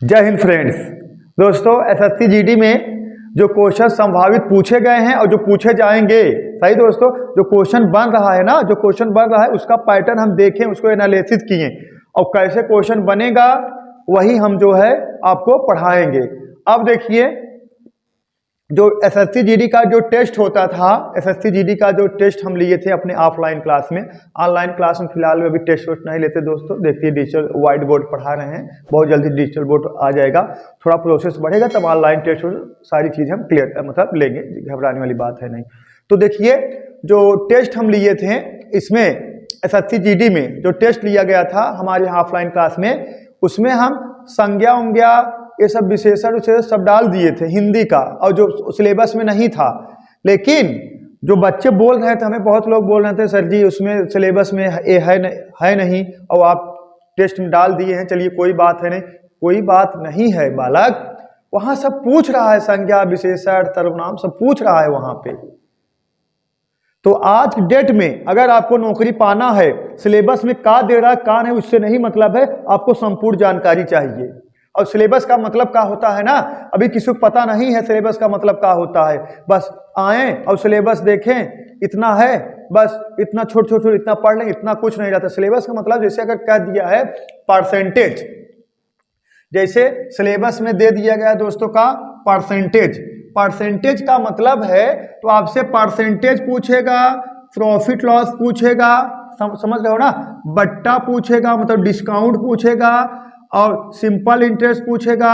जय हिंद फ्रेंड्स। दोस्तों SSC GD में जो क्वेश्चन संभावित पूछे गए हैं और जो पूछे जाएंगे, सही दोस्तों, जो क्वेश्चन बन रहा है ना, जो क्वेश्चन बन रहा है उसका पैटर्न हम देखें, उसको एनालिसिस किए और कैसे क्वेश्चन बनेगा वही हम जो है आपको पढ़ाएंगे। अब देखिए, जो एसएससी जीडी का जो टेस्ट होता था, एसएससी जीडी का जो टेस्ट हम लिए थे अपने ऑफलाइन क्लास में, ऑनलाइन क्लास में फिलहाल में अभी टेस्ट वेस्ट नहीं लेते दोस्तों। देखिए डिजिटल वाइट बोर्ड पढ़ा रहे हैं, बहुत जल्दी डिजिटल बोर्ड आ जाएगा, थोड़ा प्रोसेस बढ़ेगा तब ऑनलाइन टेस्ट सारी चीज़ें हम क्लियर मतलब लेंगे, घबराने वाली बात है नहीं। तो देखिए जो टेस्ट हम लिए थे इसमें एसएससी जीडी में जो टेस्ट लिया गया था हमारे ऑफलाइन क्लास में, उसमें हम संज्ञा उंज्ञा ये सब विशेषण उसे सब डाल दिए थे हिंदी का, और जो सिलेबस में नहीं था। लेकिन जो बच्चे बोल रहे थे, हमें बहुत लोग बोल रहे थे सर जी उसमें सिलेबस में है नहीं और आप टेस्ट में डाल दिए हैं, चलिए कोई बात है नहीं। कोई बात नहीं है बालक, वहां सब पूछ रहा है, संज्ञा विशेषण सर्वनाम सब पूछ रहा है वहां पे। तो आज की डेट में अगर आपको नौकरी पाना है, सिलेबस में का दे रहा का नहीं उससे नहीं मतलब है, आपको संपूर्ण जानकारी चाहिए। और सिलेबस का मतलब क्या होता है ना, अभी किसी को पता नहीं है सिलेबस का मतलब क्या होता है। बस आए और सिलेबस देखें, इतना है बस, इतना छोट इतना पढ़ लें, इतना कुछ नहीं रहता। सिलेबस का मतलब जैसे अगर कह दिया है परसेंटेज, जैसे सिलेबस में दे दिया गया दोस्तों का परसेंटेज, परसेंटेज का मतलब है तो आपसे परसेंटेज पूछेगा, प्रॉफिट लॉस पूछेगा, समझ रहे हो ना, बट्टा पूछेगा मतलब डिस्काउंट पूछेगा, और सिंपल इंटरेस्ट पूछेगा,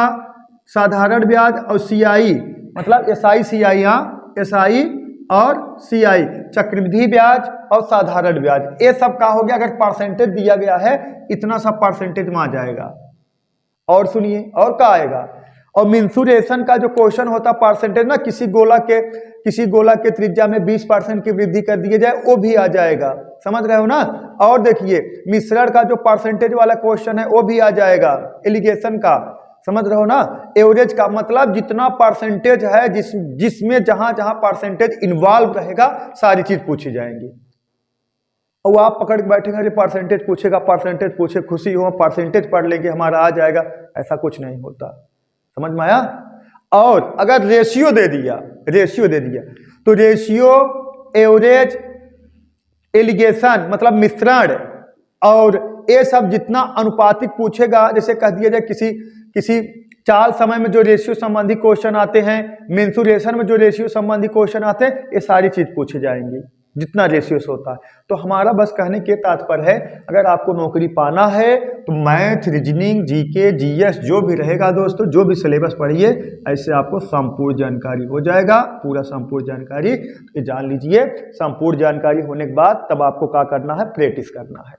साधारण ब्याज और सीआई मतलब एसआई सीआई, हाँ एसआई और सीआई, चक्रवृद्धि ब्याज और साधारण ब्याज, ये सब का हो गया। अगर परसेंटेज दिया गया है इतना सब परसेंटेज में आ जाएगा। और सुनिए और क्या आएगा, और मिंसुरेशन का जो क्वेश्चन होता परसेंटेज ना, किसी गोला के त्रिज्या में 20% की वृद्धि कर दिए जाए, वो भी आ जाएगा, समझ रहे हो ना। और देखिए मिश्रण का जो परसेंटेज वाला क्वेश्चन है वो भी आ जाएगा, एलिगेशन का, समझ रहे हो ना। एवरेज का मतलब जितना परसेंटेज है, जिसमें जहां जहां परसेंटेज इन्वॉल्व रहेगा सारी चीज पूछी जाएंगी। और आप पकड़ के बैठेंगे अरे परसेंटेज पूछेगा, परसेंटेज पूछे, खुशी हो परसेंटेज पढ़ लेंगे हमारा आ जाएगा, ऐसा कुछ नहीं होता, समझ में आया। और अगर रेशियो दे दिया तो रेशियो, एवरेज, एलिगेशन मतलब मिश्रण और ये सब जितना अनुपातिक पूछेगा, जैसे कह दिया जाए किसी चाल समय में जो रेशियो संबंधी क्वेश्चन आते हैं, मेंसुरेशन में जो रेशियो संबंधी क्वेश्चन आते हैं, ये सारी चीज पूछी जाएंगी जितना रेशियो होता है। तो हमारा बस कहने के तात्पर्य है, अगर आपको नौकरी पाना है तो मैथ, रीजनिंग, जीके, जीएस जो भी रहेगा दोस्तों, जो भी सिलेबस पढ़िए, ऐसे आपको संपूर्ण जानकारी हो जाएगा, पूरा संपूर्ण जानकारी। ये जान लीजिए, संपूर्ण जानकारी होने के बाद तब आपको क्या करना है, प्रैक्टिस करना है।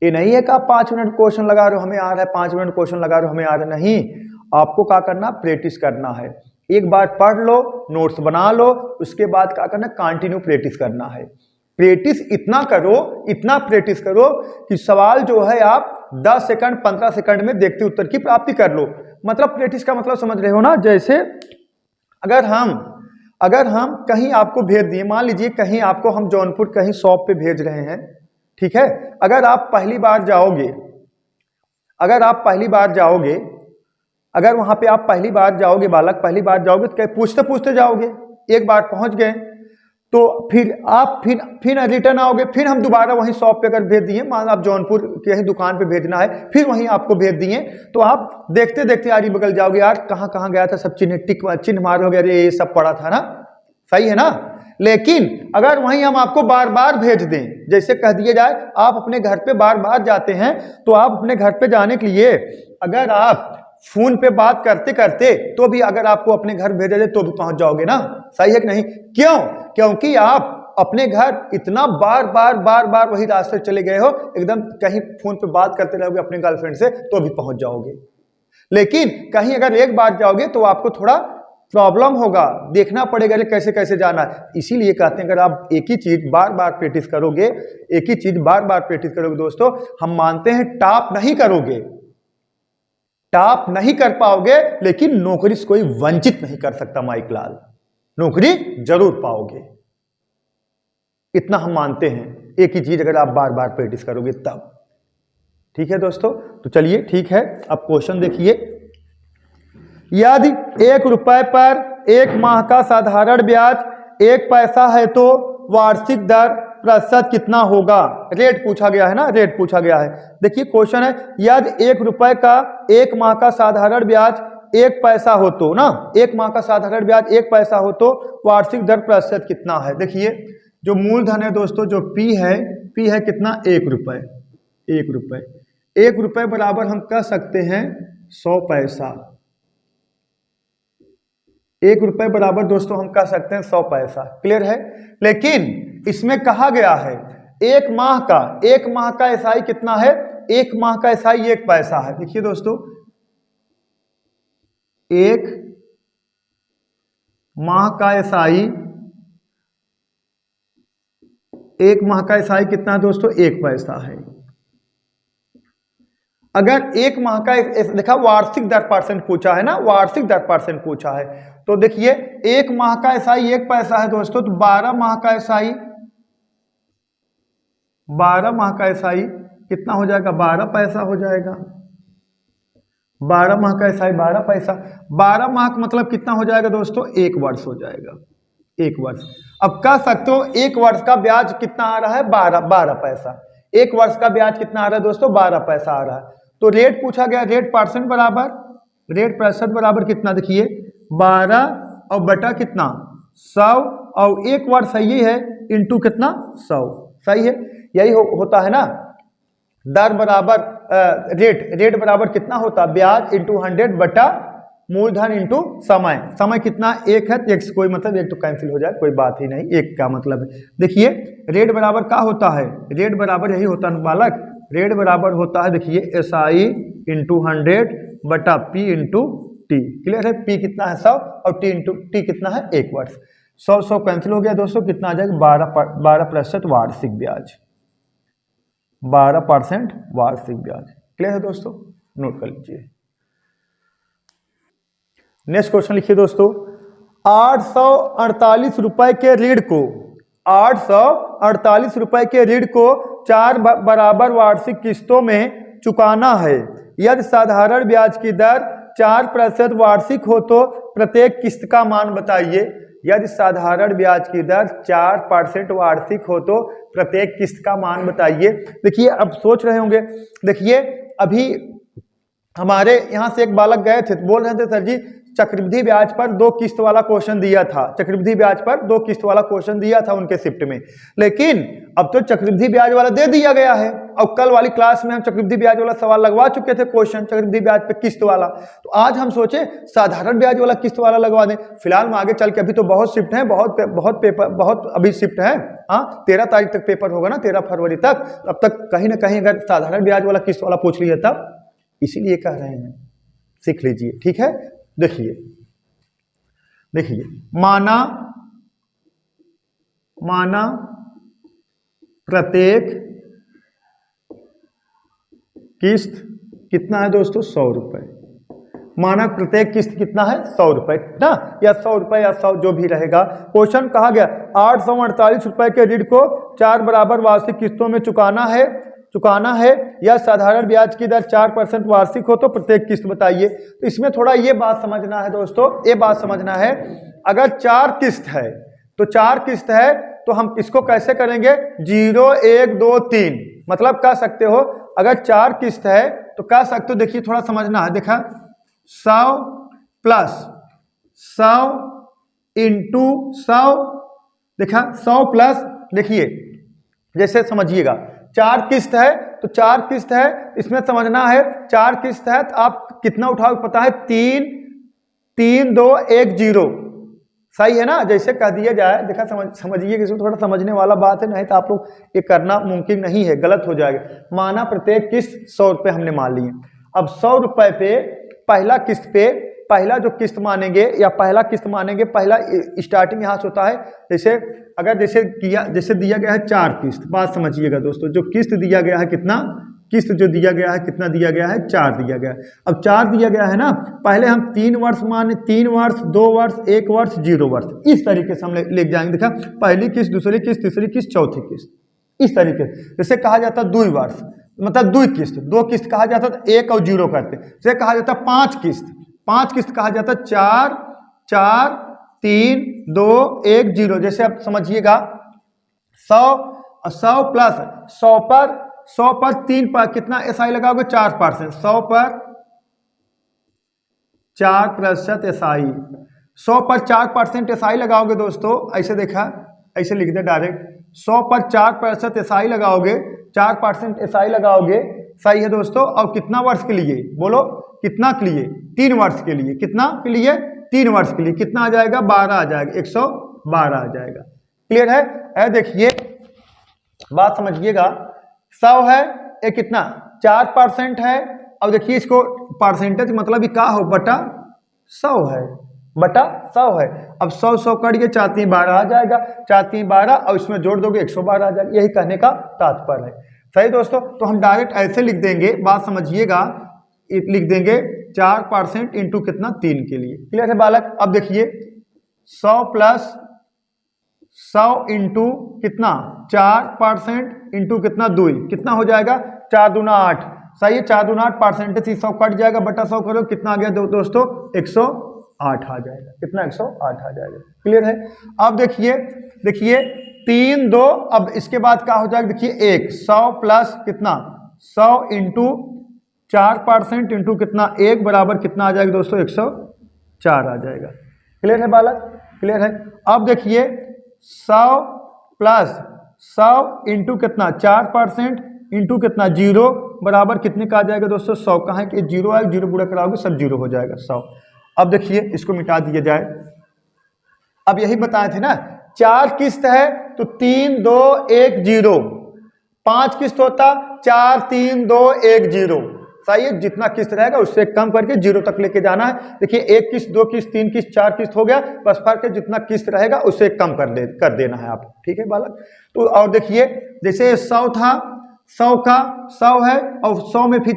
ये नहीं है कि आप 5 मिनट क्वेश्चन लगा रहे हो हमें आ रहा है, 5 मिनट क्वेश्चन लगा रहे हो हमें आ रहा है, नहीं, आपको क्या करना, प्रैक्टिस करना है। एक बार पढ़ लो, नोट्स बना लो, उसके बाद क्या करना, कंटिन्यू प्रैक्टिस करना है। प्रैक्टिस इतना करो, इतना प्रैक्टिस करो कि सवाल जो है आप 10 सेकंड 15 सेकंड में देखते उत्तर की प्राप्ति कर लो। मतलब प्रैक्टिस का मतलब समझ रहे हो ना। जैसे अगर हम कहीं आपको भेज दिए, मान लीजिए कहीं आपको हम जौनपुर कहीं शॉप पे भेज रहे हैं, ठीक है। अगर आप पहली बार जाओगे, अगर वहां पे आप पहली बार जाओगे, बालक पहली बार जाओगे तो क्या पूछते पूछते जाओगे, एक बार पहुंच गए तो फिर रिटर्न आओगे, फिर हम दोबारा वहीं शॉप पे अगर भेज दिए, मान आप जौनपुर कहीं दुकान पे भेजना है, फिर वहीं आपको भेज दिए, तो आप देखते देखते आगे बगल जाओगे, यार कहाँ गया था, सब चिन्ह मारोगे, अरे ये सब पड़ा था ना, सही है ना। लेकिन अगर वहीं हम आपको बार बार भेज दें, जैसे कह दिया जाए आप अपने घर पे बार बार जाते हैं, तो आप अपने घर पे जाने के लिए अगर आप फोन पे बात करते करते तो भी अगर आपको अपने घर भेजा जाए तो भी पहुंच जाओगे ना, सही है कि नहीं। क्यों, क्योंकि आप अपने घर इतना बार वही रास्ते चले गए हो, एकदम कहीं फोन पे बात करते रहोगे अपने गर्लफ्रेंड से तो भी पहुंच जाओगे। लेकिन कहीं अगर एक बार जाओगे तो आपको थोड़ा प्रॉब्लम होगा, देखना पड़ेगा कैसे कैसे जाना है। इसीलिए कहते हैं अगर आप एक ही चीज बार बार प्रैक्टिस करोगे, दोस्तों, हम मानते हैं टॉप नहीं कर पाओगे, लेकिन नौकरी से कोई वंचित नहीं कर सकता माइक लाल, नौकरी जरूर पाओगे, इतना हम मानते हैं। एक ही चीज अगर आप बार बार प्रैक्टिस करोगे तब, ठीक है दोस्तों। तो चलिए ठीक है, अब क्वेश्चन देखिए, यदि 1 रुपए पर 1 माह का साधारण ब्याज 1 पैसा है तो वार्षिक दर प्रतिशत कितना होगा? रेट पूछा गया है ना, रेट पूछा गया है। देखिए क्वेश्चन है, यदि 1 रुपए का 1 माह का साधारण ब्याज 1 पैसा हो तो ना, 1 माह का साधारण ब्याज 1 पैसा हो तो वार्षिक दर प्रतिशत कितना है? देखिए जो मूलधन है दोस्तों, जो P है कितना? 1 रुपए। 1 रुपए, 1 रुपए बराबर हम कह सकते हैं 100 पैसा। 1 रुपए बराबर दोस्तों हम कह सकते हैं 100 पैसा। क्लियर है? लेकिन इसमें कहा गया है 1 माह का एसआई कितना है? 1 माह का एसआई 1 पैसा है। देखिए दोस्तों 1 माह का एसआई, 1 माह का एसआई कितना है दोस्तों? 1 पैसा है। अगर 1 माह का देखा वार्षिक दर परसेंट पूछा है ना, वार्षिक दर परसेंट पूछा है, तो देखिए 1 माह का एसआई 1 पैसा है दोस्तों, तो 12 माह का एसआई, 12 माह का एसआई कितना हो जाएगा? 12 पैसा हो जाएगा। 12 माह का एसआई 12 पैसा, 12 माह का मतलब कितना हो जाएगा दोस्तों? 1 वर्ष हो जाएगा। 1 वर्ष। अब कह सकते हो 1 वर्ष का ब्याज कितना आ रहा है? 12 पैसा। 1 वर्ष का ब्याज कितना आ रहा है दोस्तों? 12 पैसा आ रहा है। तो रेट पूछा गया, रेट परसेंट बराबर, रेट प्रतिशत बराबर कितना? देखिए 12 और बटा कितना? 100, और 1 वर्ष सही है इंटू कितना? 100। सही है, यही होता है ना। दर बराबर रेट बराबर कितना होता? ब्याज इंटू 100 बटा मूलधन इंटू समय। समय कितना? 1 है, 1 से कोई मतलब 1 तो कैंसिल हो जाए, कोई बात ही नहीं, 1 का मतलब है। देखिए रेट बराबर क्या होता है? रेट बराबर यही होता है बालक, रेट बराबर होता है देखिए एसआई इंटू 100 बटा पी इंटू टी। क्लियर है? पी कितना है? 100, और टी इंटू टी कितना है? 1 वर्ष। 100 कैंसिल हो गया दोस्तों, कितना आ जाएगा? 12% वार्षिक ब्याज, 12% वार्षिक ब्याज। क्लियर है दोस्तों? नोट कर लीजिए। नेक्स्ट क्वेश्चन लिखिए दोस्तों, 848 रुपए के ऋण को 848 रुपए के ऋण को 4 बराबर वार्षिक किस्तों में चुकाना है। यदि साधारण ब्याज की दर 4% वार्षिक हो तो प्रत्येक किस्त का मान बताइए। यदि साधारण ब्याज की दर 4% वार्षिक हो तो प्रत्येक किस्त का मान बताइए। देखिए अब सोच रहे होंगे, देखिए अभी हमारे यहाँ से एक बालक गए थे, बोल रहे थे सर जी चक्रवृद्धि ब्याज पर 2 किस्त वाला क्वेश्चन दिया था, चक्रवृद्धि ब्याज पर 2 किस्त वाला क्वेश्चन दिया था उनके शिफ्ट में, लेकिन अब तो चक्रवृद्धि ब्याज वाला दे दिया गया है। और कल वाली क्लास में हम चक्रवृद्धि ब्याज वाला सवाल लगवा चुके थे, क्वेश्चन चक्रवृद्धि ब्याज पे किस्त वाला। तो आज हम सोचे साधारण ब्याज वाला किस्त वाला लगवा दें। फिलहाल में आगे चल के अभी तो बहुत शिफ्ट है, बहुत अभी शिफ्ट है। हाँ 13 तारीख तक पेपर होगा ना, 13 फरवरी तक। अब तक कहीं ना कहीं अगर साधारण ब्याज वाला किस्त वाला पूछ लिया तब, इसीलिए कह रहे हैं सीख लीजिए। ठीक है, देखिए माना प्रत्येक किस्त कितना है दोस्तों? 100 रुपए। माना प्रत्येक किस्त कितना है? 100 रुपए ना, या 100 रुपए या 100 जो भी रहेगा। क्वेश्चन कहा गया 848 रुपए के ऋण को 4 बराबर वार्षिक किस्तों में चुकाना है या साधारण ब्याज की दर 4% वार्षिक हो तो प्रत्येक किस्त बताइए। तो इसमें थोड़ा ये बात समझना है दोस्तों, ये बात समझना है, अगर 4 किस्त है तो 4 किस्त है तो हम इसको कैसे करेंगे? 0 1 2 3 मतलब कह सकते हो, अगर 4 किस्त है तो कह सकते हो, देखिए थोड़ा समझना है, देखा 100 प्लस 100 इंटू 100, देखा 100 प्लस, देखिए जैसे समझिएगा 4 किस्त है तो 4 किस्त है, इसमें समझना है 4 किस्त है तो आप कितना उठाओ पता है? 3 3 2 1 0। सही है ना? जैसे कह दिया जाए, देखा समझिए, किसी थोड़ा समझने वाला बात है, नहीं तो आप लोग ये करना मुमकिन नहीं है, गलत हो जाएगा। माना प्रत्येक किस्त 100 रुपये हमने मान लिए। अब 100 रुपये पे पहला किस्त पे पहला जो किस्त मानेंगे या पहला किस्त मानेंगे, पहला स्टार्टिंग यहाँ से होता है, जैसे अगर जैसे दिया गया है 4 किस्त, बात समझिएगा दोस्तों, जो किस्त दिया गया है कितना, किस्त जो दिया गया है कितना दिया गया है? 4 दिया गया है। अब 4 दिया गया है ना, पहले हम 3 वर्ष माने, 3 वर्ष 2 वर्ष 1 वर्ष 0 वर्ष, इस तरीके से हम ले जाएंगे। देखा पहली किस्त, दूसरी किस्त, तीसरी किस्त, चौथी किस्त, इस तरीके से। जैसे कहा जाता 2 वर्ष मतलब 2 किस्त, 2 किस्त कहा जाता तो 1 और 0 करते। जैसे कहा जाता 5 किस्त, 5 किस्त कहा जाता है 4 4 3 2 1 0। जैसे आप समझिएगा 100 प्लस 100 पर 3 पर कितना एसआई लगाओगे 4%। 100 पर 4% एसआई, 100 पर 4% एसआई लगाओगे दोस्तों, ऐसे देखा, ऐसे लिख दे डायरेक्ट, 100 पर 4% एसआई लगाओगे, 4% एसआई लगाओगे, सही है दोस्तों। और कितना वर्ष के लिए बोलो, कितना के लिए, 3 वर्ष के लिए, कितना के लिए 3 वर्ष के लिए, कितना आ जाएगा 12 आ जाएगा, 112 आ जाएगा। क्लियर है? देखिए बात समझिएगा, 100 है, ये कितना 4% है। अब देखिए इसको परसेंटेज मतलब ही क्या हो, बटा 100 है, बटा 100 है। अब 100 कट के 4 3 12 आ जाएगा, 4 3 12 और इसमें जोड़ दोगे 112 आ जाएगा। यही कहने का तात्पर्य है। सही दोस्तों, तो हम डायरेक्ट ऐसे लिख देंगे, बात समझिएगा, लिख देंगे 4% इंटू कितना 3 के लिए। क्लियर है बालक? अब देखिए 100 प्लस 100 इंटू कितना 4% इंटू कितना 2, कितना हो जाएगा 4 दूना 8। सही है, 4 दूना 8 परसेंटेज 100 कट जाएगा, बटा 100 करो, कितना आ गया दोस्तों 108 आ जाएगा, कितना 108 आ जाएगा। क्लियर है? अब देखिए 3 2, अब इसके बाद क्या हो जाएगा, देखिए 100 प्लस कितना 100 इंटू 4% इंटू कितना 1 बराबर कितना आ जाएगा दोस्तों 104 आ जाएगा। क्लियर है बालक? क्लियर है? अब देखिए 100 प्लस 100 इंटू कितना 4% इंटू कितना 0 बराबर कितने का आ जाएगा दोस्तों 100। कहाँ है कि 0 आएगा, 0 पूरा कराओगे सब 0 हो जाएगा 100। अब देखिए इसको मिटा दिया जाए। अब यही बताए थे ना, 4 किस्त है तो 3 2 1 0, 5 किस्त होता 4 3 2 1 0। सही है, जितना किस्त रहेगा उससे कम करके 0 तक लेके जाना है। देखिए 1 किस्त 2 किस्त 3 किस्त 4 किस्त हो गया, बस फर्क है जितना किस्त रहेगा उससे कम कर देना है आप। ठीक है बालक? तो और देखिए जैसे 100 था, 100 का 100 है और 100 में फिर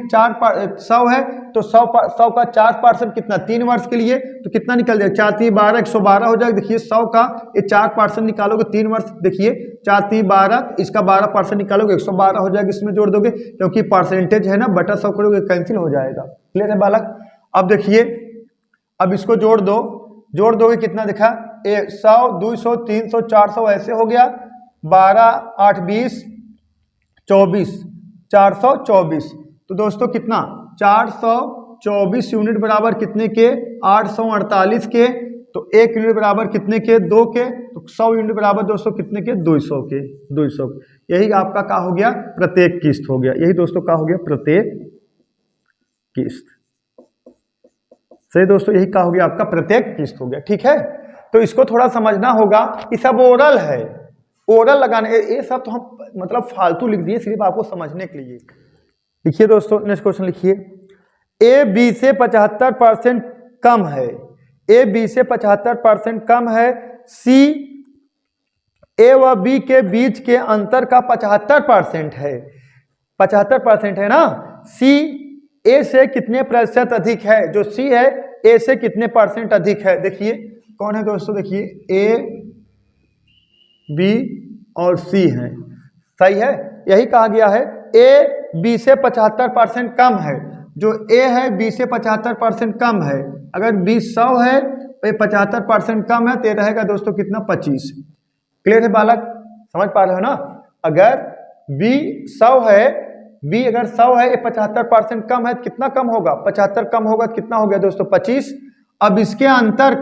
100 है तो 100 का 4% कितना 3 वर्ष के लिए, तो कितना निकल जाएगा 4 3 12 112 हो जाएगा। देखिए 100 का ये 4% निकालोगे 3 वर्ष, देखिए 4 3 12, इसका 12% निकालोगे 112 हो जाएगा, इसमें जोड़ दोगे क्योंकि परसेंटेज है ना, बटा 100 करोगे कैंसिल हो जाएगा। क्लियर है बालक? अब देखिए, अब इसको जोड़ दोगे कितना दिखा 100 200 300 400 ऐसे हो गया, 12 8 20 24 424। तो दोस्तों कितना 424 यूनिट बराबर कितने के 848 के, तो 1 यूनिट बराबर कितने के 2 के, तो 100 यूनिट बराबर दोस्तों कितने के 200 के 200। यही आपका क्या हो गया प्रत्येक किस्त हो गया। यही दोस्तों क्या हो गया प्रत्येक किस्त। सही दोस्तों, यही क्या हो गया आपका प्रत्येक किस्त हो गया। ठीक है, तो इसको थोड़ा समझना होगा, ये सब ओरल है, ओरल लगाने ये सब तो हम मतलब फालतू लिख दिए सिर्फ आपको समझने के लिए। लिखिए दोस्तों नेक्स्ट क्वेश्चन लिखिए, ए बी से 75% कम है, ए बी से 75% कम है, सी ए व बी के बीच के अंतर का 75% है, 75% है ना, सी ए से कितने प्रतिशत अधिक है, जो सी है ए से कितने % अधिक है। देखिए कौन है दोस्तों, देखिए ए बी और सी हैं, सही है, यही कहा गया है ए बी से 75% कम है, जो ए है बी से 75% कम है। अगर बी 100 है तो ये 75% कम है, तो रहेगा दोस्तों कितना 25। क्लियर है बालक? समझ पा रहे हो ना? अगर बी 100 है, बी अगर 100 है, ये 75% कम है, कितना कम होगा 75 कम होगा, कितना हो गया दोस्तों 25। अब इसके अंतर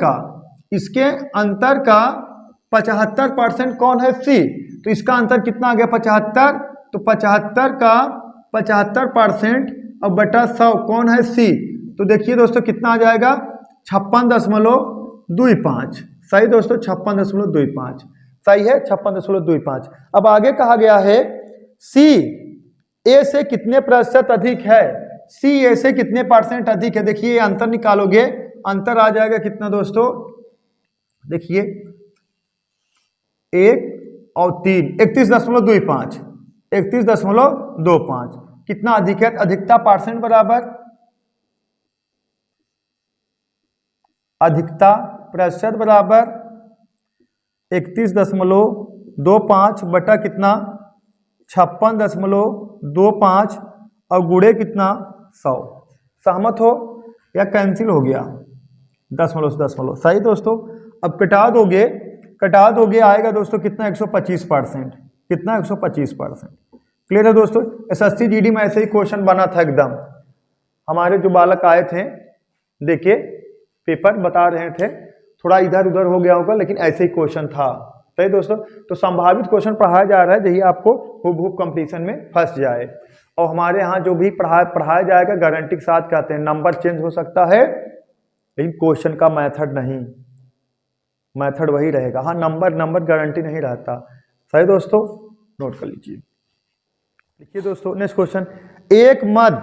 का 75% कौन है सी, तो इसका अंतर कितना आ गया 75, तो 75 का 75% और बटा 100 कौन है सी, तो देखिए दोस्तों कितना आ जाएगा 56.25। सही दोस्तों 56.25, सही है 56.25। अब आगे कहा गया है सी ए से कितने प्रतिशत अधिक है, सी ए से कितने % अधिक है। देखिए अंतर निकालोगे, अंतर आ जाएगा कितना दोस्तों, देखिए 1 और 3 31.25, 31.25 कितना अधिक है, अधिकता % बराबर अधिकता प्रतिशत बराबर 31.25 बटा कितना 56.25 और गुणे कितना 100। सहमत हो? या कैंसिल हो गया, दशमलव से दशमलव, सही दोस्तों। अब कटा दोगे आएगा दोस्तों कितना, 125%, कितना 125%। क्लियर है दोस्तों। एसएससी जीडी में ऐसे ही क्वेश्चन बना था एकदम, हमारे जो बालक आए थे, देखिए पेपर बता रहे थे, थोड़ा इधर उधर हो गया होगा लेकिन ऐसे ही क्वेश्चन था, सही दोस्तों। तो संभावित क्वेश्चन पढ़ाया जा रहा है यही आपको हुबहू कंपटीशन में फंस जाए। और हमारे यहाँ जो भी पढ़ाया जाएगा गारंटी के साथ कहते हैं, नंबर चेंज हो सकता है लेकिन क्वेश्चन का मेथड नहीं, मेथड वही रहेगा। हाँ, नंबर गारंटी नहीं रहता, सही दोस्तों, नोट कर लीजिए। देखिए दोस्तों नेक्स्ट क्वेश्चन, एक मद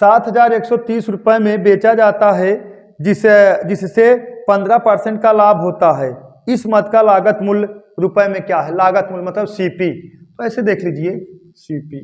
7,130 रुपए में बेचा जाता है जिससे 15% का लाभ होता है। इस मद का लागत मूल्य रुपए में क्या है? लागत मूल्य मतलब सीपी। तो ऐसे देख लीजिए सीपी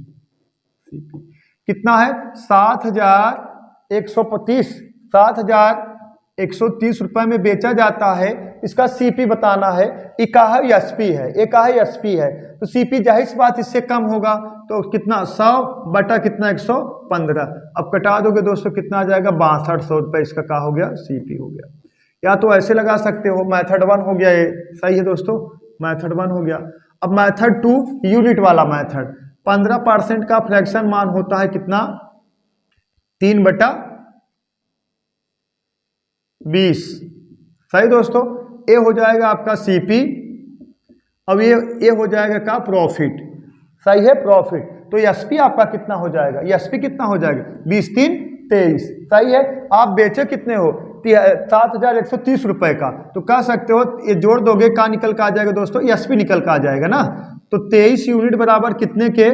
कितना है, 7,130 रुपए में बेचा जाता है, इसका सीपी बताना है। इकाहा एसपी है, इकाहा एसपी है, तो सीपी जाहिर सी बात इससे कम होगा, तो कितना 100 बटा कितना 115। अब कटा दोगे दोस्तों कितना आ जाएगा, 6200 रुपये, इसका क्या हो गया, सीपी हो गया। या तो ऐसे लगा सकते हो, मेथड 1 हो गया ये, सही है दोस्तों, मेथड 1 हो गया। अब मेथड 2 यूनिट वाला मेथड, 15% का फ्रैक्शन मान होता है कितना, 3/20, सही दोस्तों। ए हो जाएगा आपका सीपी, अब ये हो जाएगा का प्रॉफिट, सही है, प्रॉफिट। तो एसपी आपका कितना हो जाएगा, एसपी कितना हो जाएगा, 20×3=23, सही है। आप बेचे कितने हो, 7,130 रुपए का, तो कह सकते हो ये जोड़ दोगे का निकल का आ जाएगा दोस्तों, एसपी निकल का आ जाएगा ना। तो 23 यूनिट बराबर कितने के,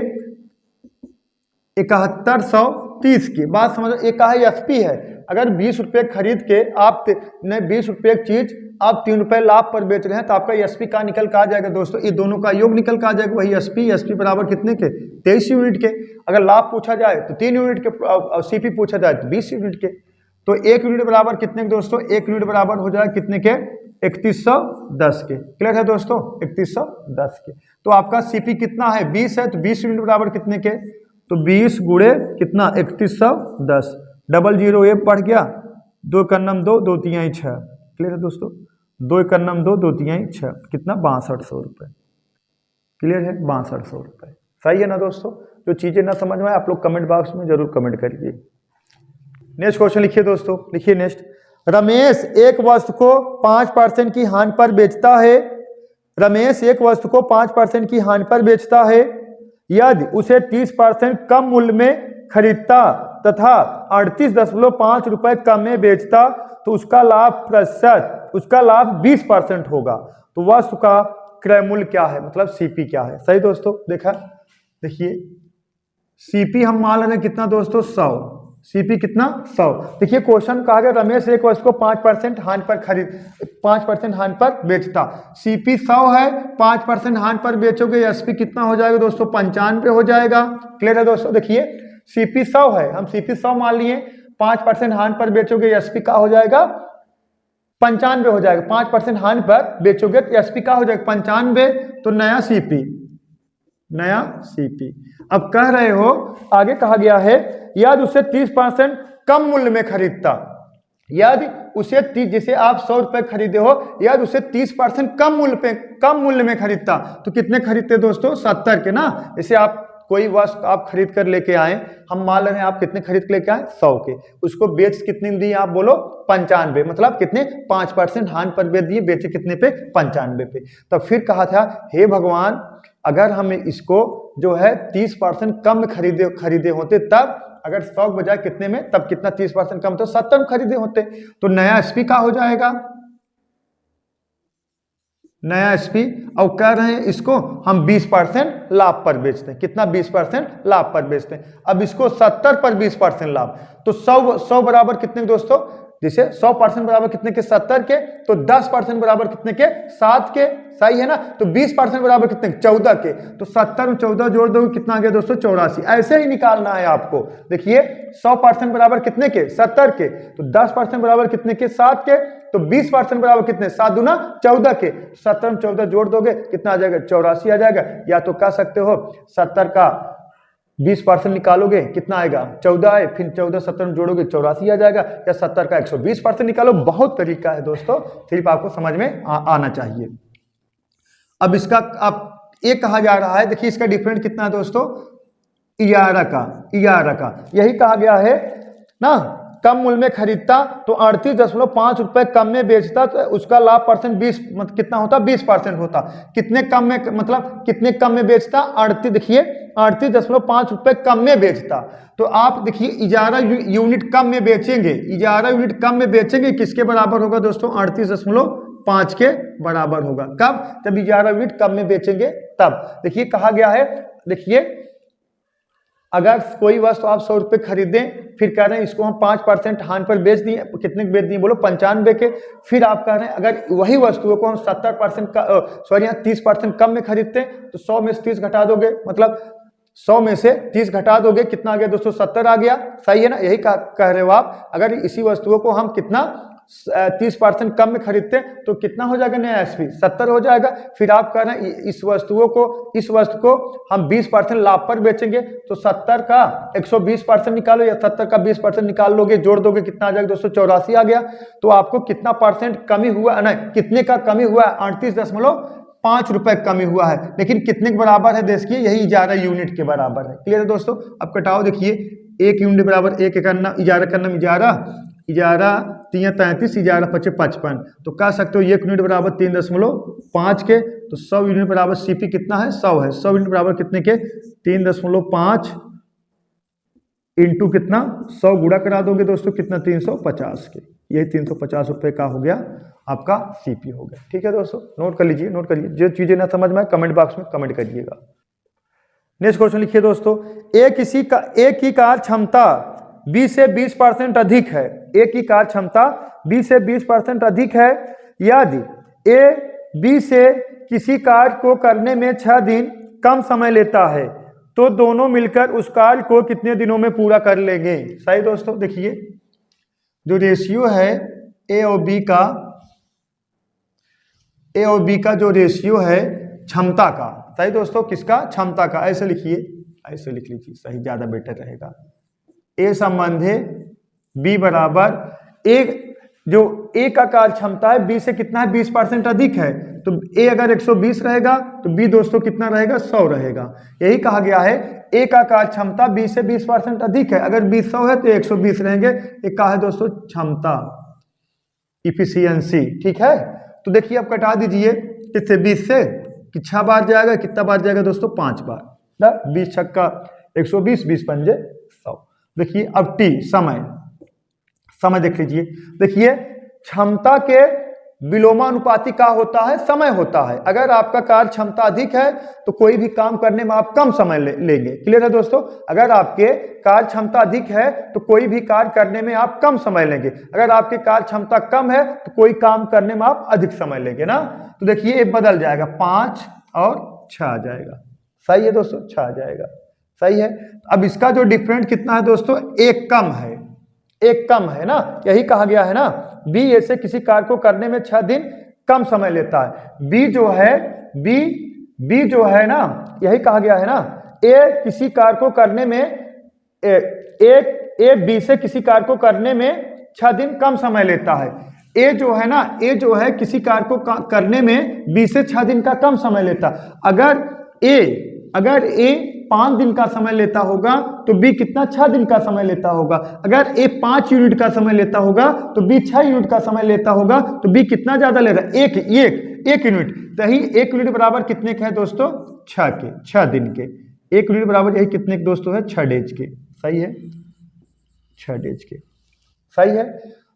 7130 की। बात समझ, एक कहा एसपी है, अगर 20 रुपये खरीद के आप 20 रुपये की चीज आप 3 रुपये लाभ पर बेच रहे हैं, तो आपका एसपी का निकल का आ जाएगा दोस्तों, ये दोनों का योग निकल का आ जाएगा, वही एसपी बराबर कितने के, 23 यूनिट के। अगर लाभ पूछा जाए तो 3 यूनिट के, और सीपी पूछा जाए तो 20 यूनिट के। तो 1 यूनिट बराबर कितने के दोस्तों, 1 यूनिट बराबर हो जाए कितने के, 3110 के। क्लियर है दोस्तों, 3110 के। तो आपका सीपी कितना है, 20 है, तो 20 यूनिट बराबर कितने के, तो 20 गुणे कितना 3110, डबल जीरो ये बढ़ गया, 2 × 2 2 × 6। क्लियर है दोस्तों, 2 × 2 2 × 6 कितना 6200 रुपये। क्लियर है, 6200 रुपये, सही है ना दोस्तों। जो चीजें ना समझ में आए आप लोग कमेंट बॉक्स में जरूर कमेंट करिए। नेक्स्ट क्वेश्चन लिखिए दोस्तों, लिखिए नेक्स्ट, रमेश एक वस्तु को 5% की हानि पर बेचता है, रमेश एक वस्तु को 5% की हानि पर बेचता है, यदि उसे 30% कम मूल्य में खरीदता तथा 38.5 रुपए कम में बेचता तो उसका लाभ 20% होगा। तो वस्तु का क्रय मूल्य क्या है, मतलब सीपी क्या है, सही दोस्तों। देखिए सीपी हम मान रहे हैं कितना दोस्तों, 100, सीपी कितना 100। देखिए क्वेश्चन कहा गया रमेश एक वस्तु को 5% हानि पर बेचता, सीपी 100 है, 5% हानि पर बेचोगे, एसपी कितना हो जाएगा दोस्तों, 95 हो जाएगा। क्लियर है दोस्तों। देखिए सीपी 100 है, हम सीपी 100 मान लिए, 5% हानि पर बेचोगे, एसपी का हो जाएगा 95 हो जाएगा। 5% हानि पर बेचोगे तो एसपी का हो जाएगा 95, तो नया सीपी। अब कह रहे हो, आगे कहा गया है यदि उसे 30% कम मूल्य में खरीदता, यदि उसे जैसे आप 100 रुपए खरीदे हो, यदि उसे 30% कम मूल्य में खरीदता, तो कितने खरीदते दोस्तों, 70 के ना। जैसे आप कोई वस्तु आप खरीद कर लेके आए, हम मान रहे हैं आप कितने खरीद के लेके आए, 100 के, उसको बेच कितने दिए आप बोलो, 95, मतलब कितने, 5% हानि पर बेच दिए, बेचे कितने पे, 95 पे। तब फिर कहा था हे भगवान, अगर हम इसको जो है 30% कम खरीदे होते, तब अगर 100 के बजाय कितने में, तब कितना 30% कम, तो 70 में खरीदे होते, तो नया एसपी का हो जाएगा, नया एसपी। और कह रहे हैं इसको हम 20% लाभ पर बेचते हैं, कितना 20% लाभ पर बेचते हैं। अब इसको 70 पर 20% लाभ, तो 100 बराबर कितने दोस्तों, जैसे 100% बराबर कितने के, 70 के, तो 10% बराबर कितने के, 7 के, सही है ना। तो 20% बराबर कितने, 14 के, तो 70 में 14 जोड़ दोगे कितना आ गया दोस्तों, 84। ऐसे ही निकालना है आपको। देखिए 100% बराबर कितने के, 70 के, तो 10% बराबर कितने के, 7 के, तो 20% बराबर कितने, 7 दूना 14 के, 70 में 14 जोड़ दोगे कितना आ जाएगा, 84 आ जाएगा। या तो कह सकते हो 70 का 20% निकालोगे कितना आएगा 14 है, फिर 14 70 में जोड़ोगे 84 आ जाएगा, या 70 का 120% निकालो। बहुत तरीका है दोस्तों, सिर्फ आपको समझ में आना चाहिए। अब इसका आप ये कहा जा रहा है, देखिए इसका डिफरेंट कितना है दोस्तों, 11 का यही कहा गया है ना। कम मूल्य में खरीदता तो 38.5 रुपए कम में बेचता तो उसका लाभ परसेंट 20 कितना होता, 20% होता। कितने कम में, मतलब कितने कम में बेचता, 38, देखिए 38.5 रुपए कम में बेचता। तो आप देखिए 11 यूनिट कम में बेचेंगे, 11 यूनिट कम में बेचेंगे, किसके बराबर होगा दोस्तों, 38.5 के बराबर होगा। कब, जब 11 यूनिट कम में बेचेंगे तब। देखिए कहा गया है, देखिए अगर कोई वस्तु आप 100 रुपये खरीदें, फिर कह रहे हैं इसको हम 5% हानि पर बेच दिए, कितने बेच दिए बोलो 95 के। फिर आप कह रहे हैं अगर वही वस्तुओं को हम 70% का 30% कम में खरीदते हैं तो 100 में से 30 घटा दोगे, मतलब 100 में से 30 घटा दोगे, कितना आ गया दोस्तों, 70 आ गया। सही है ना, यही कह रहे हो आप। अगर इसी वस्तुओं को हम कितना 30% कम में खरीदते हैं तो कितना हो जाएगा नया एसपी, 70 हो जाएगा। फिर आप कह रहे हैं इस वस्तु को हम 20% लाभ पर बेचेंगे तो 70 का 120% निकालो, या 70 का 20% निकाल लोगे, जोड़ दोगे, कितना आ जाएगा दोस्तों, 84 आ गया। तो आपको कितना परसेंट कमी हुआ, नहीं कितने का कमी हुआ है, 38.5 रुपए कमी हुआ है। लेकिन कितने के बराबर है, देखिए यही 11 यूनिट के बराबर है। क्लियर है दोस्तों। अब कटाओ, देखिए 1 यूनिट बराबर 1 करना, 11 करना 11 3 33, 11 5 55, तो कह सकते हो 1 यूनिट बराबर 3.5 के, तो 100 यूनिट बराबर सीपी कितना है, 100 है। 100 यूनिट बराबर कितने के, 3.5 इंटू कितना 100 गुणा करा दोगे दोस्तों, कितना 350 के। यही 350 रुपये का हो गया आपका सीपी हो गया। ठीक है दोस्तों, नोट कर लीजिए, नोट करिए। जो चीजें ना समझ में आए कमेंट बॉक्स में कमेंट करिएगा। नेक्स्ट क्वेश्चन लिखिए दोस्तों, एक ही कार क्षमता 20 से 20% अधिक है, एक ही कार क्षमता 20 से 20% अधिक है, यदि ए बी से किसी कार्य को करने में 6 दिन कम समय लेता है तो दोनों मिलकर उस कार्य को कितने दिनों में पूरा कर लेंगे। सही दोस्तों, देखिए जो रेशियो है ए और बी का जो रेशियो है क्षमता का, सही दोस्तों, किसका, क्षमता का। ऐसे लिखिए, ऐसे लिख लीजिए, सही ज्यादा बेटर रहेगा। ए संबंध है बी बराबर एक, जो ए का कार्य क्षमता है बी से कितना है, 20% अधिक है, तो ए अगर 120 रहेगा तो बी दोस्तों कितना रहेगा, 100 रहेगा। यही कहा गया है ए का कार्य क्षमता 20 से 20% अधिक है, अगर बी 100 है तो 120 रहेंगे। एक कहा है दोस्तों क्षमता, इफिशियंसी। ठीक है, तो देखिए अब कटा दीजिए, किससे, 20 से, कि 6 बार जाएगा, कितना बार जाएगा दोस्तों, 5 बार ना, 20 छक्का 120, 20 पंजे 100। देखिए अब टी, समय देख लीजिए, देखिए क्षमता के विलोमानुपाती का होता है, समय होता है। अगर आपका कार्य क्षमता अधिक है तो कोई भी काम करने में आप कम समय लेंगे। क्लियर है दोस्तों, अगर आपके कार्य क्षमता अधिक है तो कोई भी कार्य करने में आप कम समय लेंगे, अगर आपकी कार्य क्षमता कम है तो कोई काम करने में आप अधिक समय लेंगे ना। तो देखिए ये बदल जाएगा, 5 और 6 आ जाएगा। सही है दोस्तों, 6 आ जाएगा। सही है। अब इसका जो डिफरेंट कितना है दोस्तों, एक कम है, एक कम है ना, यही कहा गया है ना। बी ए से किसी कार्य को करने में 6 दिन कम समय लेता है। बी जो है ना, यही कहा गया है ना, ए किसी कार्य को करने में ए बी से किसी कार्य को करने में 6 दिन कम समय लेता है। ए जो है ना, ए जो है किसी कार्य को करने में बी से 6 दिन का कम समय लेता। अगर ए 5 दिन का समय लेता होगा तो बी कितना, 6 दिन का समय लेता होगा। अगर ए 5 यूनिट का समय लेता होगा तो बी 6 यूनिट का समय लेता होगा, तो बी कितना ज्यादा ले रहा है, एक यूनिट। सही, 1 यूनिट बराबर कितने के है दोस्तों, 6 के, 6 दिन के। 1 यूनिट बराबर यही कितने के दोस्तों है, 6 डेज के। सही है, 6 डेज के। सही है,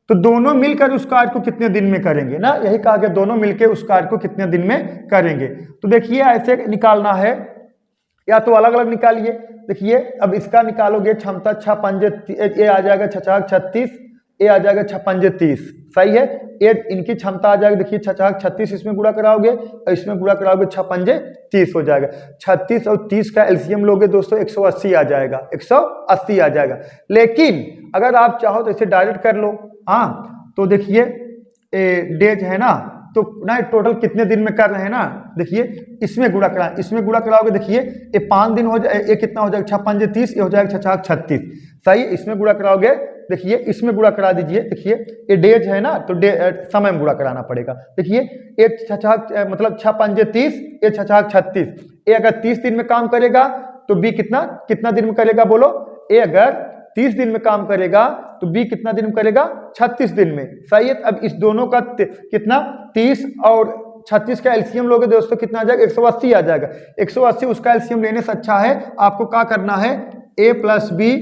तो दोनों मिलकर उस कार्य को कितने दिन में करेंगे ना, यही कहा गया, दोनों मिलकर उस कार्य को कितने दिन में करेंगे। तो देखिए ऐसे निकालना है, या तो अलग अलग निकालिए। देखिए अब इसका निकालोगे, क्षमता 6 पंजे, ए आ जाएगा 6 36, ए आ जाएगा 6 पंजे 30। सही है, ए इनकी क्षमता आ जाएगी, देखिए 6 36, इसमें गुणा कराओगे और इसमें गुणा कराओगे, 6 पंजे 30 हो जाएगा। 36 और 30 का एलसीएम लोगे दोस्तों, 180 आ जाएगा, 180 आ जाएगा। लेकिन अगर आप चाहो तो इसे डायरेक्ट कर लो, हाँ, तो देखिए डेज है ना, तो ना टोटल कितने दिन में कर रहे हैं ना, देखिए इसमें गुणा करा, इसमें गुणा कराओगे, देखिए ये 5 दिन हो जाए, ये कितना हो जाएगा 6 5 30, ये हो जाएगा 6 36, सही। इसमें गुणा कराओगे, देखिए इसमें गुणा करा दीजिए, देखिए ये डेज है ना, तो समय में गुणा कराना पड़ेगा। देखिए ये 6 मतलब 6 5 30, ये 6 36, ये अगर 30 दिन में काम करेगा तो बी कितना दिन में करेगा बोलो। ए अगर 30 दिन में काम करेगा तो बी कितना दिन में करेगा, 36 दिन में, सही है। अब इस दोनों का कितना 30 और 36 का एलसीएम लोगे दोस्तों, कितना आ जाएगा 180 आ जाएगा। 180 उसका एलसीएम लेने से अच्छा है आपको क्या करना है, ए प्लस बी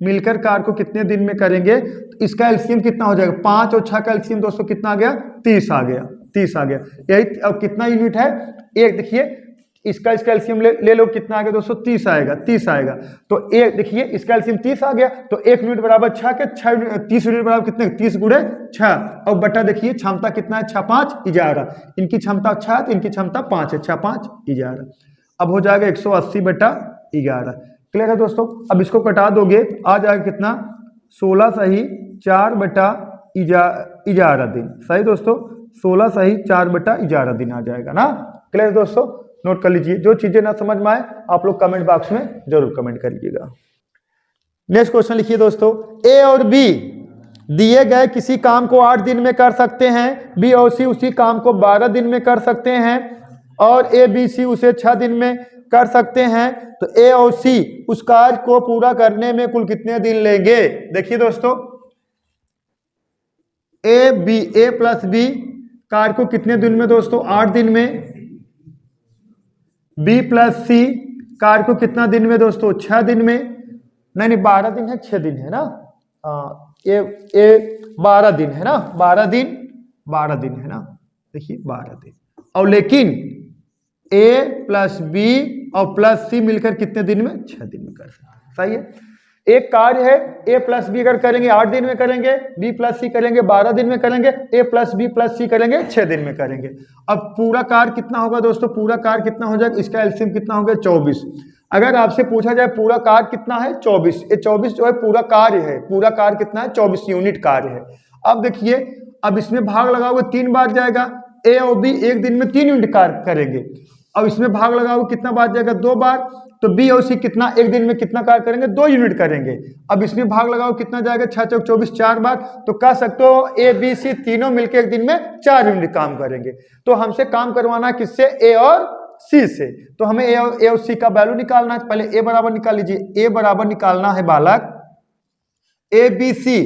मिलकर कार को कितने दिन में करेंगे, तो इसका एलसीएम कितना हो जाएगा, 5 और 6 का एलसीएम दोस्तों कितना आ गया, 30 आ गया, 30 आ गया। यही अब कितना यूनिट है, एक देखिए इसका एलसीएम ले लो, कितना आ गया दोस्तों, 30 आएगा, 30 आएगा। तो एक देखिए इसका एलसीएम 30 आ गया, तो 1 यूनिट बराबर 6 के 30 यूनिट बराबर कितने, 30 गुणे 6, और बटा देखिए क्षमता कितना है, 6 5 11, इनकी क्षमता 6 तो इनकी क्षमता 5 है, 6 5 11, अब हो जाएगा 180 बटा 11। क्लियर है दोस्तों। अब इसको कटा दोगे आ जाएगा कितना, 16 सही 4 बटा 11 दिन, सही दोस्तों, 16 सही 4 बटा 11 दिन आ जाएगा ना। क्लियर दोस्तों, नोट कर लीजिए। जो चीजें ना समझ में आए आप लोग कमेंट बॉक्स में जरूर कमेंट करिएगा। नेक्स्ट क्वेश्चन लिखिए दोस्तों, ए और बी दिए गए किसी काम को 8 दिन में कर सकते हैं, बी और सी उसी काम को 12 दिन में कर सकते हैं, और ए बी सी उसे 6 दिन में कर सकते हैं, तो ए और सी उस कार्य को पूरा करने में कुल कितने दिन लेंगे। देखिए दोस्तों, ए प्लस बी कार्य को कितने दिन में दोस्तों, 8 दिन में, बी प्लस सी कार्य को कितना दिन में दोस्तों, 6 दिन में, नहीं 12 दिन है, 6 दिन है ना, ये 12 दिन है ना, 12 दिन है ना, देखिए 12 दिन। और लेकिन ए प्लस बी और प्लस सी मिलकर कितने दिन में, 6 दिन में कर सकते हैं, सही है। एक कार्य है, ए प्लस बी अगर करेंगे 8 दिन में करेंगे, बी प्लस सी करेंगे 12 दिन में करेंगे, ए प्लस बी प्लस सी करेंगे 6 दिन में करेंगे। अब पूरा कार्य कितना होगा दोस्तों, पूरा कार्य कितना हो जाएगा, इसका एलसीएम कितना हो गया 24। अगर आपसे पूछा जाए पूरा कार्य कितना है 24, ये 24 जो है पूरा कार्य है, पूरा कार्य कितना है 24 यूनिट कार्य है। अब देखिए, अब इसमें भाग लगाओगे 3 बार जाएगा, ए और बी एक दिन में 3 यूनिट कार्य करेंगे। अब इसमें भाग लगाओगे कितना बार जाएगा, 2 बार, तो बी और सी कितना एक दिन में कितना कार्य करेंगे, 2 यूनिट करेंगे। अब इसमें भाग लगाओ कितना जाएगा, 6 चौक 24 4 बार, तो कह सकते हो ए बी सी तीनों मिलकर एक दिन में 4 यूनिट काम करेंगे। तो हमसे काम करवाना है किससे, ए और सी से। तो हमें ए और सी का वैल्यू निकालना है। पहले ए बराबर निकाल लीजिए, ए बराबर निकालना है बालक, A B C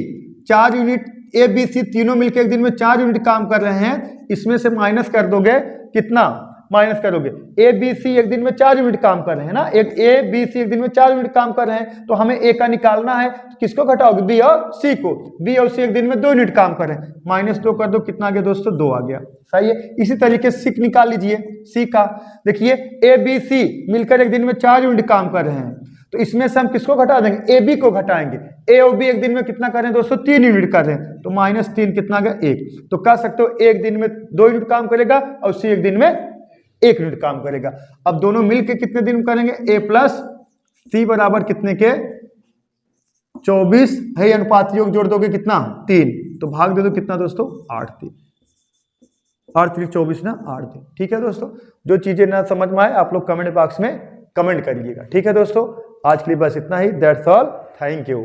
4 unit, A B C तीनों मिलकर एक दिन में 4 यूनिट काम कर रहे हैं, इसमें से माइनस कर दोगे कितना, माइनस करोगे, ए बी सी एक दिन में 4 यूनिट काम कर रहे हैं ना, एक ए बी सी एक दिन में 4 यूनिट काम कर रहे हैं, तो हमें ए का निकालना है, किसको घटाओगे, बी और सी को। बी और सी एक दिन में 2 यूनिट काम कर रहे हैं, -2 कर दो, कितना आ गया दोस्तों, 2 आ गया, सही है। इसी तरीके से सी निकाल लीजिए, सी का देखिए, ए बी सी मिलकर एक दिन में 4 यूनिट काम कर रहे हैं, तो इसमें से हम किसको घटा देंगे, ए बी को घटाएंगे। ए और बी एक दिन में कितना कर रहे हैं दोस्तों, 3 यूनिट कर रहे हैं, तो -3 कितना आ गया, 1। तो कह सकते हो एक दिन में 2 यूनिट काम करेगा और सी एक दिन में 1 यूनिट काम करेगा। अब दोनों मिलकर कितने दिन करेंगे, ए प्लस सी बराबर कितने के 24 है, अनुपात योग जोड़ दोगे कितना 3, तो भाग दे दो कितना दोस्तों 8 3, 8 3 24 ना 8 दिन। ठीक है दोस्तों, जो चीजें ना समझ में आए आप लोग कमेंट बॉक्स में कमेंट करिएगा। ठीक है दोस्तों, आज के लिए बस इतना ही, दैट्स ऑल, थैंक यू।